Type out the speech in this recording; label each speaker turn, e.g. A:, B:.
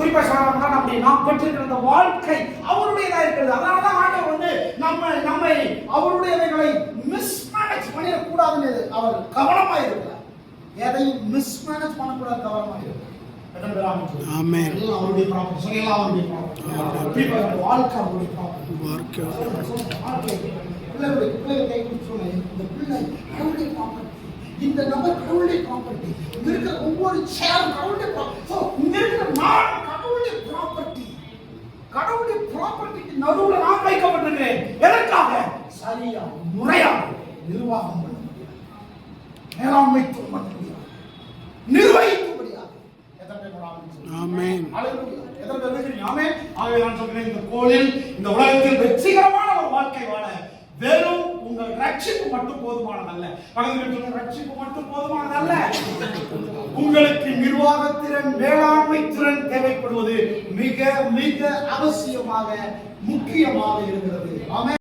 A: குறிப்பா சொல்லணும்னா நாம் பெற்றிருக்கிற அந்த வாழ்க்கை அவருடையதா இருக்கிறது. அதனாலதான் ஆண்டவர் வந்து நம்மை அவருடையவைகளை மிஸ்மேனேஜ் பண்ணிடக்கூடாதுன்னு அவர் கவனமா இருக்கிறார். எதையும் மிஸ்மேனேஜ் பண்ணக்கூடாது, கவனமா இருக்கிறார்.
B: ஆமென்.
A: அவருடைய ப்ராப்பர்ட்டி சொல்லலாம், அவருடைய ப்ராப்பர்ட்டி வாழ்க்கை அவருடைய ப்ராப்பர்ட்டி. பிள்ளைகளை கை கொடுத்து சொன்னேன், இந்த பிள்ளை அவருடைய ப்ராப்பர்ட்டி, இந்த நபர் கடவுளுடைய ப்ராப்பர்ட்டி, இங்க இருக்கிற ஒவ்வொரு சேரும் கடவுளுடைய ப்ராப்பர்ட்டி, இங்க இருக்கிற நான் கடவுளுடைய ப்ராப்பர்ட்டி. கடவுளுடைய ப்ராப்பர்ட்டிக்கு நடுவுல நான் வைக்கப்பட்டிருக்கிறேன். எதற்காக? சரியா முறையாக நிர்வாகம் பண்ண முடியாது, மேலாண்மைத்துவம் பண்ண முடியாது, நிர்வகிக்கும்படியாக.
B: ஆமென்.
A: இந்த கோளில் இந்த உலகத்தில் வெற்றிகரமான ஒரு வாழ்க்கை வாழ வெறும் உங்கள் ரட்சிப்பு மட்டும் போதுமானதல்ல. ரட்சிப்பு மட்டும் போதுமானதல்ல, உங்களுக்கு நிர்வாகத்திறன், மேலாண்மை திறன் தேவைப்படுவது மிக மிக அவசியமாக முக்கியமாக இருக்கிறது. ஆமென்.